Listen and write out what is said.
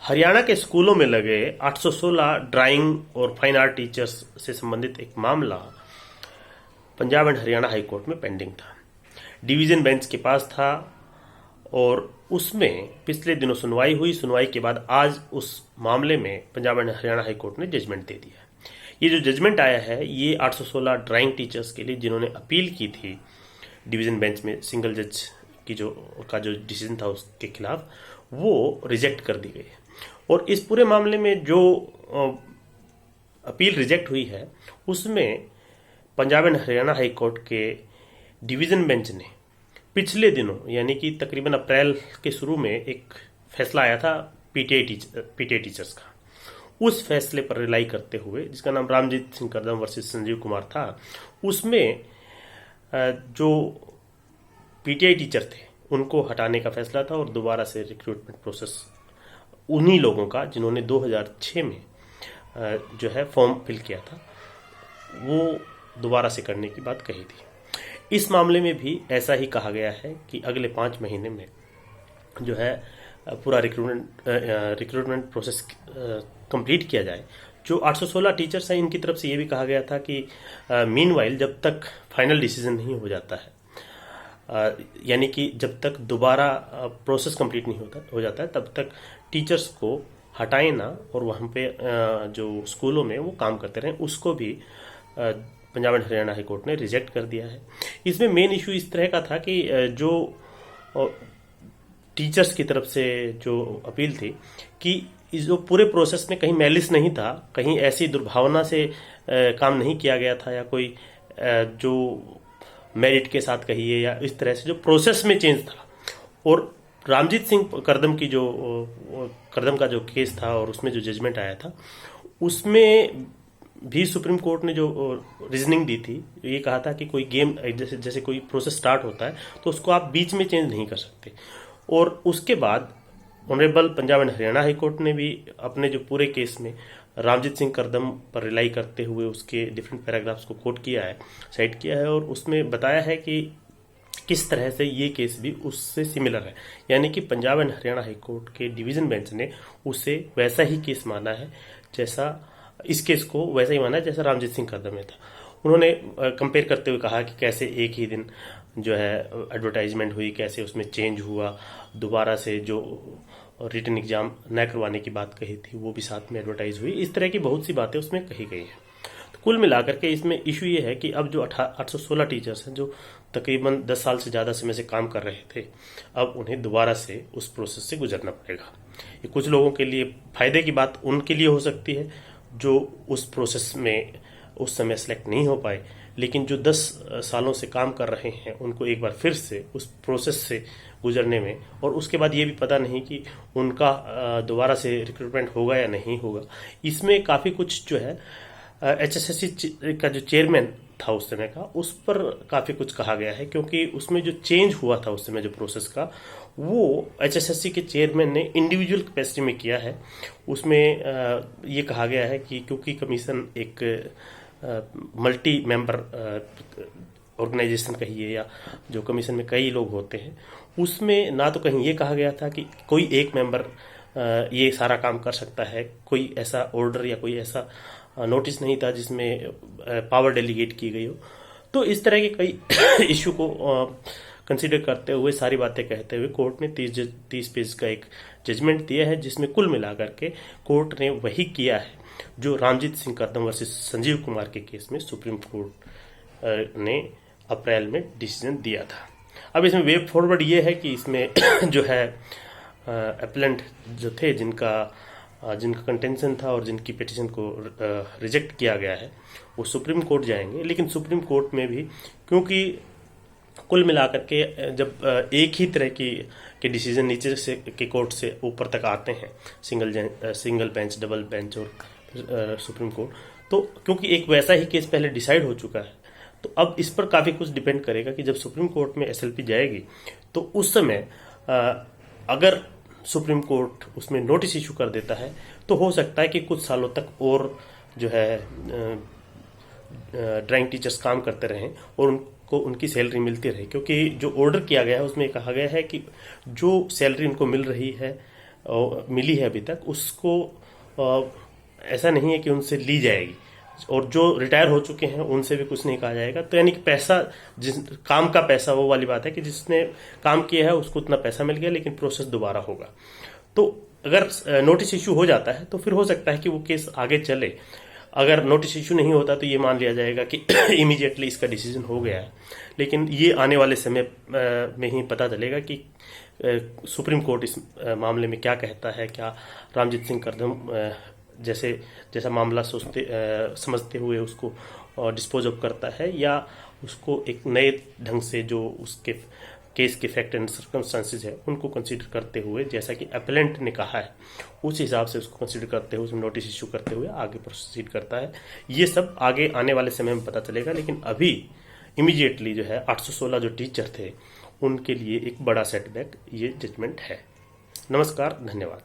हरियाणा के स्कूलों में लगे 816 ड्राइंग और फाइन आर्ट टीचर्स से संबंधित एक मामला Punjab and Haryana high court में पेंडिंग था। डिवीजन बेंच के पास था और उसमें पिछले दिनों सुनवाई हुई। सुनवाई के बाद आज उस मामले में Punjab and Haryana high court ने जजमेंट दे दिया। ये जो जजमेंट आया है ये 816 ड्राइंग टीचर्स के लिए जिन्होंने अपील की थी डिवीजन बेंच में सिंगल जज की जो डिसीजन था उसके खिलाफ, वो रिजेक्ट कर दी गई है। और इस पूरे मामले में जो अपील रिजेक्ट हुई है उसमें Punjab and Haryana high court के डिवीजन बेंच ने पिछले दिनों यानी कि तकरीबन अप्रैल के शुरू में एक फैसला आया था पीटीआई टीचर्स का, उस फैसले पर रिलाई करते हुए जिसका नाम रामजीत सिंह करदम वर्सेस संजीव कुमार था, उसमें जो पीटीआई टीचर थे उनको हटाने का फैसला था और दोबारा से रिक्रूटमेंट प्रोसेस उन्हीं लोगों का जिन्होंने 2006 में जो है फॉर्म फिल किया था वो दोबारा से करने की बात कही थी। इस मामले में भी ऐसा ही कहा गया है कि अगले 5 महीने में जो है पूरा रिक्रूटमेंट प्रोसेस कंप्लीट किया जाए। जो 816 टीचर्स हैं इनकी तरफ से ये भी कहा गया था कि मीनवाइल जब तक फाइनल डिसीजन नहीं हो जाता है, यानी कि जब तक दोबारा प्रोसेस कंप्लीट नहीं हो जाता है तब तक टीचर्स को हटाए ना और वहाँ पे जो स्कूलों में वो काम करते रहें, उसको भी Punjab and Haryana high court ने रिजेक्ट कर दिया है। इसमें मेन इशू इस तरह का था कि जो टीचर्स की तरफ से जो अपील थी कि इस जो पूरे प्रोसेस में कहीं मैलिस नहीं था, कहीं ऐसी दुर्भावना से काम नहीं किया गया था या कोई जो मेरिट के साथ कहिए या इस तरह से जो प्रोसेस में चेंज था। और रामजीत सिंह करदम का जो केस था और उसमें जो जजमेंट आया था उसमें भी सुप्रीम कोर्ट ने जो रीजनिंग दी थी, ये कहा था कि कोई गेम जैसे कोई प्रोसेस स्टार्ट होता है तो उसको आप बीच में चेंज नहीं कर सकते। और उसके बाद honourable Punjab and Haryana high court ने भी अपने जो पूरे केस में रामजीत सिंह करदम पर रिलाई करते हुए उसके डिफरेंट पैराग्राफ्स को कोट किया है, साइट किया है और उसमें बताया है कि किस तरह से ये केस भी उससे सिमिलर है। यानी कि Punjab and Haryana high court के डिवीजन बेंच ने उसे वैसा ही केस माना है, जैसा इस केस को वैसा ही माना है जैसा रामजीत सिंह करदम में था। उन्होंने कंपेयर करते हुए कहा कि कैसे एक ही दिन जो है एडवर्टाइजमेंट हुई, कैसे उसमें चेंज हुआ, दोबारा से जो रिटन एग्जाम न करवाने की बात कही थी वो भी साथ में एडवर्टाइज हुई। इस तरह की बहुत सी बातें उसमें कही गई हैं। तो कुल मिलाकर के इसमें इशू ये है कि अब जो 816 टीचर्स हैं जो तकरीबन 10 साल से ज़्यादा समय से काम कर रहे थे, अब उन्हें दोबारा से उस प्रोसेस से गुजरना पड़ेगा। ये कुछ लोगों के लिए फायदे की बात उनके लिए हो सकती है जो उस प्रोसेस में उस समय सेलेक्ट नहीं हो पाए, लेकिन जो 10 सालों से काम कर रहे हैं उनको एक बार फिर से उस प्रोसेस से गुजरने में, और उसके बाद ये भी पता नहीं कि उनका दोबारा से रिक्रूटमेंट होगा या नहीं होगा। इसमें काफ़ी कुछ जो है HSSC का जो चेयरमैन था उस समय का, उस पर काफ़ी कुछ कहा गया है क्योंकि उसमें जो चेंज हुआ था उस समय जो प्रोसेस का, वो HSSC के चेयरमैन ने इंडिविजुअल कैपेसिटी में किया है। उसमें ये कहा गया है कि क्योंकि कमीशन एक मल्टी मेंबर ऑर्गेनाइजेशन कहिए या जो कमीशन में कई लोग होते हैं, उसमें ना तो कहीं ये कहा गया था कि कोई एक मेंबर ये सारा काम कर सकता है, कोई ऐसा ऑर्डर या कोई ऐसा नोटिस नहीं था जिसमें पावर डेलीगेट की गई हो। तो इस तरह के कई इशू को कंसीडर करते हुए, सारी बातें कहते हुए कोर्ट ने 30 पेज का एक जजमेंट दिया है जिसमें कुल मिलाकर के कोर्ट ने वही किया है जो रामजीत सिंह करदम वर्सेस संजीव कुमार के केस में सुप्रीम कोर्ट ने अप्रैल में डिसीजन दिया था। अब इसमें वे फॉरवर्ड ये है कि इसमें जो है एप्लेंट जो थे जिनका कंटेंशन था और जिनकी पिटीशन को रिजेक्ट किया गया है वो सुप्रीम कोर्ट जाएंगे। लेकिन सुप्रीम कोर्ट में भी क्योंकि कुल मिलाकर के जब एक ही तरह के डिसीजन नीचे से के कोर्ट से ऊपर तक आते हैं, सिंगल बेंच, डबल बेंच और सुप्रीम कोर्ट, तो क्योंकि एक वैसा ही केस पहले डिसाइड हो चुका है तो अब इस पर काफ़ी कुछ डिपेंड करेगा कि जब सुप्रीम कोर्ट में SLP जाएगी तो उस समय अगर सुप्रीम कोर्ट उसमें नोटिस इशू कर देता है तो हो सकता है कि कुछ सालों तक और जो है ड्राइंग टीचर्स काम करते रहें और उनको उनकी सैलरी मिलती रहे, क्योंकि जो ऑर्डर किया गया है उसमें कहा गया है कि जो सैलरी उनको मिल रही है मिली है अभी तक, उसको ऐसा नहीं है कि उनसे ली जाएगी, और जो रिटायर हो चुके हैं उनसे भी कुछ नहीं कहा जाएगा। तो यानी कि पैसा, जिस काम का पैसा, वो वाली बात है कि जिसने काम किया है उसको उतना पैसा मिल गया, लेकिन प्रोसेस दोबारा होगा। तो अगर नोटिस इशू हो जाता है तो फिर हो सकता है कि वो केस आगे चले। अगर नोटिस इशू नहीं होता तो ये मान लिया जाएगा कि इमीडिएटली इसका डिसीजन हो गया है। लेकिन ये आने वाले समय में ही पता चलेगा कि सुप्रीम कोर्ट इस मामले में क्या कहता है, क्या रामजीत सिंह करदम जैसा मामला समझते हुए उसको डिस्पोज ऑफ करता है, या उसको एक नए ढंग से जो उसके केस के फैक्ट एंड सर्कमस्टांसेस है उनको कंसीडर करते हुए, जैसा कि अपेलेंट ने कहा है उस हिसाब से उसको कंसीडर करते हुए, उसमें नोटिस इशू करते हुए आगे प्रोसीड करता है। ये सब आगे आने वाले समय में पता चलेगा। लेकिन अभी इमीडिएटली जो है 816 जो टीचर थे उनके लिए एक बड़ा सेटबैक ये जजमेंट है। नमस्कार, धन्यवाद।